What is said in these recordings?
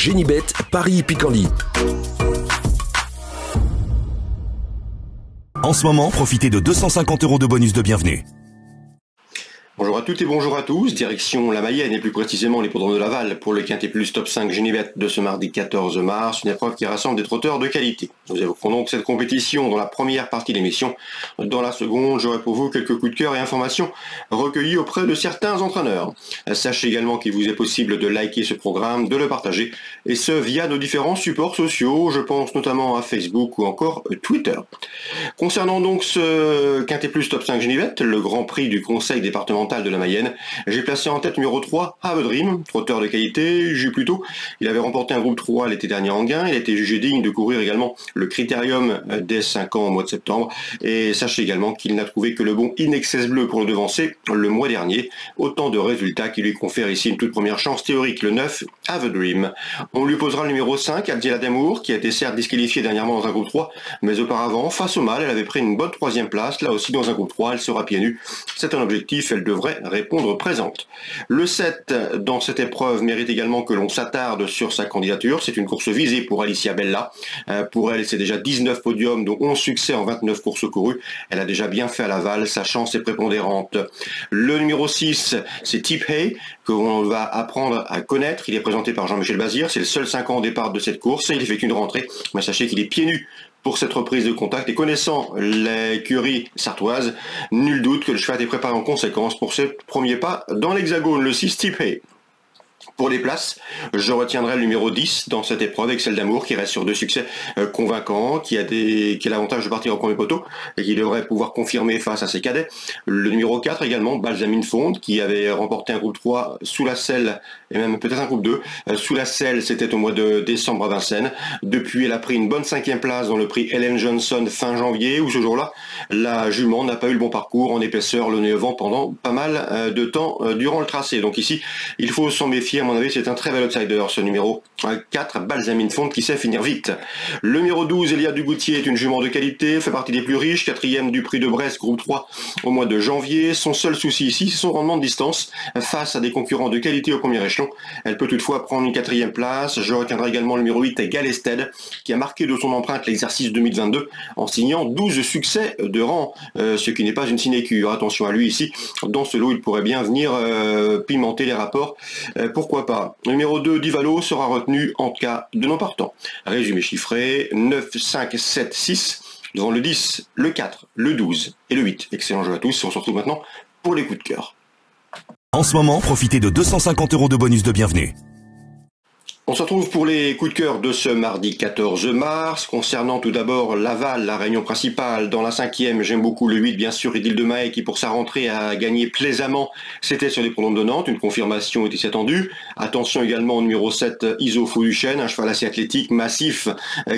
Génibet, Paris-Picanly. En ce moment, profitez de 250 € de bonus de bienvenue. Bonjour à toutes et bonjour à tous, direction la Mayenne et plus précisément l'hippodrome de Laval pour le Quintet Plus Top 5 Génibet de ce mardi 14 mars, une épreuve qui rassemble des trotteurs de qualité. Nous évoquerons donc cette compétition dans la première partie de l'émission. Dans la seconde, j'aurai pour vous quelques coups de cœur et informations recueillis auprès de certains entraîneurs. Sachez également qu'il vous est possible de liker ce programme, de le partager, et ce via nos différents supports sociaux, je pense notamment à Facebook ou encore Twitter. Concernant donc ce Quintet Plus Top 5 Génibet, le grand prix du conseil départemental de la Mayenne, j'ai placé en tête numéro 3, Have a Dream, trotteur de qualité, jugé plus tôt. Il avait remporté un groupe 3 l'été dernier en gain, il a été jugé digne de courir également le critérium dès 5 ans au mois de septembre, et sachez également qu'il n'a trouvé que le bon In Excess Bleu pour le devancer le mois dernier, autant de résultats qui lui confèrent ici une toute première chance théorique, le 9, Have a Dream. On lui posera le numéro 5, Adjela Damour, qui a été certes disqualifiée dernièrement dans un groupe 3, mais auparavant, face au mal, elle avait pris une bonne 3e place, là aussi dans un groupe 3, elle sera pieds nus. C'est un objectif, elle devrait répondre présente. Le 7 dans cette épreuve mérite également que l'on s'attarde sur sa candidature. C'est une course visée pour Alicia Bella. Pour elle, c'est déjà 19 podiums, dont 11 succès en 29 courses courues. Elle a déjà bien fait à Laval, sa chance est prépondérante. Le numéro 6, c'est Tip Hay, que l'on va apprendre à connaître. Il est présenté par Jean-Michel Bazir. C'est le seul 5 ans au départ de cette course. Il effectue une rentrée, mais sachez qu'il est pieds nus pour cette reprise de contact, et connaissant l'écurie sartoise, nul doute que le cheval est préparé en conséquence pour ce premier pas dans l'hexagone, le 6 Tip Hay. Pour les places, je retiendrai le numéro 10 dans cette épreuve, Excel d'amour, qui reste sur 2 succès convaincants, qui a l'avantage de partir au premier poteau et qui devrait pouvoir confirmer face à ses cadets. Le numéro 4 également, Balsamine Fond, qui avait remporté un groupe 3 sous la selle, et même peut-être un groupe 2. Sous la selle, c'était au mois de décembre à Vincennes. Depuis, elle a pris une bonne 5e place dans le prix Ellen Johnson fin janvier, où ce jour-là, la jument n'a pas eu le bon parcours en épaisseur, le nez au vent pendant pas mal de temps durant le tracé. Donc ici, il faut s'en méfier. À mon avis, c'est un très bel outsider, ce numéro 4, Balsamine Fond, qui sait finir vite. Le numéro 12, Elia Dugoutier, est une jument de qualité, fait partie des plus riches, 4e du prix de Brest, groupe 3, au mois de janvier. Son seul souci ici, c'est son rendement de distance, face à des concurrents de qualité au premier échelon. Elle peut toutefois prendre une 4e place. Je retiendrai également le numéro 8, Galested, qui a marqué de son empreinte l'exercice 2022, en signant 12 succès de rang, ce qui n'est pas une sinécure. Attention à lui ici, dans ce lot, il pourrait bien venir pimenter les rapports. Pourquoi pas. Le numéro 2, Divalo, sera retenu en cas de non partant. Résumé chiffré, 9, 5, 7, 6, devant le 10, le 4, le 12 et le 8. Excellent jeu à tous, on se retrouve maintenant pour les coups de cœur. En ce moment, profitez de 250 € de bonus de bienvenue. On se retrouve pour les coups de cœur de ce mardi 14 mars. Concernant tout d'abord Laval, la réunion principale, dans la 5e, j'aime beaucoup le 8, bien sûr, Idil de Mahé, qui pour sa rentrée a gagné plaisamment. C'était sur les pronoms de Nantes, une confirmation était attendue. Attention également au numéro 7, Iso Fouduchène, un cheval assez athlétique, massif,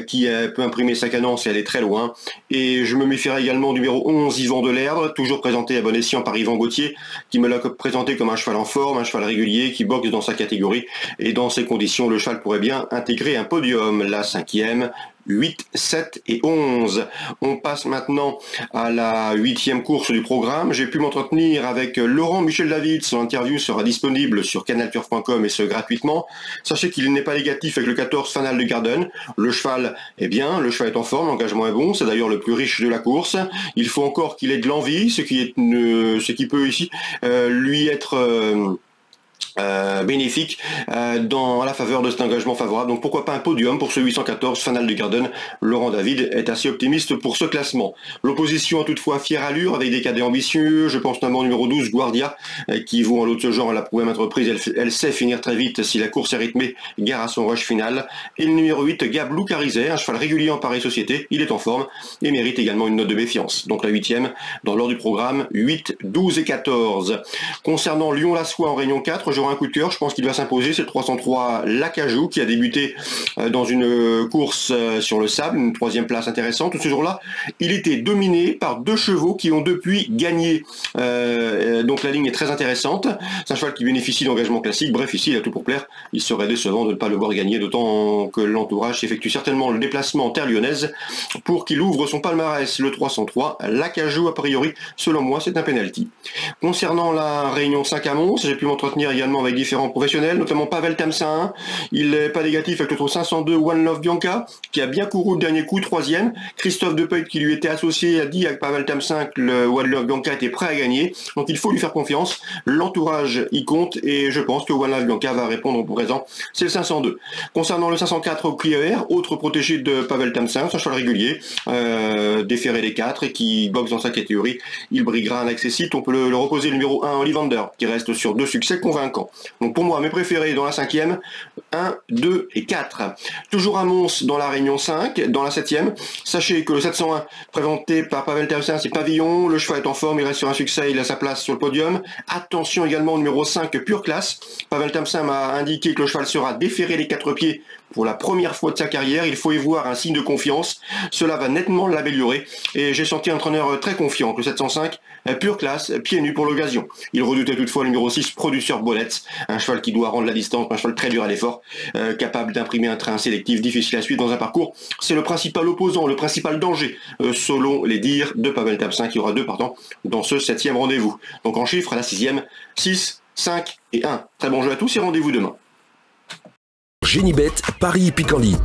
qui peut imprimer sa cadence et aller très loin. Et je me méfierai également du numéro 11, Yvan Delerdre, toujours présenté à bon escient par Yvan Gauthier, qui me l'a présenté comme un cheval en forme, un cheval régulier, qui boxe dans sa catégorie. Et dans ces conditions, le cheval pourrait bien intégrer un podium. La 5e, 8, 7 et 11. On passe maintenant à la 8e course du programme. J'ai pu m'entretenir avec Laurent Michel David. Son interview sera disponible sur canalturf.com et ce gratuitement. Sachez qu'il n'est pas négatif avec le 14 Fanal de Garden. Le cheval est bien, le cheval est en forme, l'engagement est bon. C'est d'ailleurs le plus riche de la course. Il faut encore qu'il ait de l'envie, ce qui peut ici lui être bénéfique à la faveur de cet engagement favorable. Donc pourquoi pas un podium pour ce 814 Fanal de Garden. Laurent David est assez optimiste pour ce classement. L'opposition a toutefois fière allure avec des cadets ambitieux. Je pense notamment au numéro 12 Guardia, qui vaut en l'autre ce genre, elle a prouvé à maintes reprises, elle sait finir très vite si la course est rythmée, gare à son rush final. Et le numéro 8 Gablou Carizet, un cheval régulier en pareille société, il est en forme et mérite également une note de méfiance. Donc la 8e dans l'ordre du programme, 8, 12 et 14. Concernant Lyon-la-Soie en Réunion 4, j'aurai un coup de cœur, je pense qu'il va s'imposer, c'est le 303 Lacajou qui a débuté dans une course sur le sable, une 3e place intéressante. Ce jour-là, il était dominé par 2 chevaux qui ont depuis gagné. Donc la ligne est très intéressante. C'est un cheval qui bénéficie d'engagement classique. Bref, ici, il a tout pour plaire. Il serait décevant de ne pas le voir gagner, d'autant que l'entourage effectue certainement le déplacement en terre lyonnaise pour qu'il ouvre son palmarès. Le 303 Lacajou, a priori, selon moi, c'est un penalty. Concernant la Réunion 5 à Mons, j'ai pu m'entretenir également avec différents professionnels, notamment Pavel Tamsin. Il n'est pas négatif avec le trot 502 One Love Bianca, qui a bien couru le dernier coup, 3e. Christophe Depeut, qui lui était associé, a dit avec Pavel Tamsin que le One Love Bianca était prêt à gagner. Donc il faut lui faire confiance. L'entourage y compte et je pense que One Love Bianca va répondre au présent. C'est le 502. Concernant le 504 au Clear, autre protégé de Pavel Tamsin, c'est un cheval régulier, déféré des 4 et qui boxe dans sa catégorie. Il briguera un accessite. On peut le reposer le numéro 1 Ollivander, qui reste sur 2 succès convaincants. Donc pour moi, mes préférés dans la 5e, 1, 2 et 4. Toujours à Mons dans la Réunion 5, dans la 7e. Sachez que le 701, présenté par Pavel Tamsin, c'est Pavillon. Le cheval est en forme, il reste sur un succès, il a sa place sur le podium. Attention également au numéro 5, Pure Classe. Pavel Tamsin m'a indiqué que le cheval sera déféré les 4 pieds pour la première fois de sa carrière. Il faut y voir un signe de confiance. Cela va nettement l'améliorer. Et j'ai senti un entraîneur très confiant. Le 705, Pure Classe, pieds nus pour l'occasion. Il redoutait toutefois le numéro 6, Producer Bolets. Un cheval qui doit rendre la distance, un cheval très dur à l'effort, capable d'imprimer un train sélectif difficile à suivre dans un parcours. C'est le principal opposant, le principal danger, selon les dires de Pavel Tamsin, qui aura 2 partants dans ce 7e rendez-vous. Donc en chiffres, à la 6e, 6, 5 et 1. Très bon jeu à tous et rendez-vous demain. Génibet, Paris Picardie.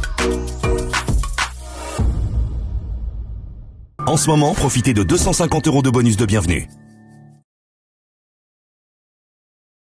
En ce moment, profitez de 250 € de bonus de bienvenue.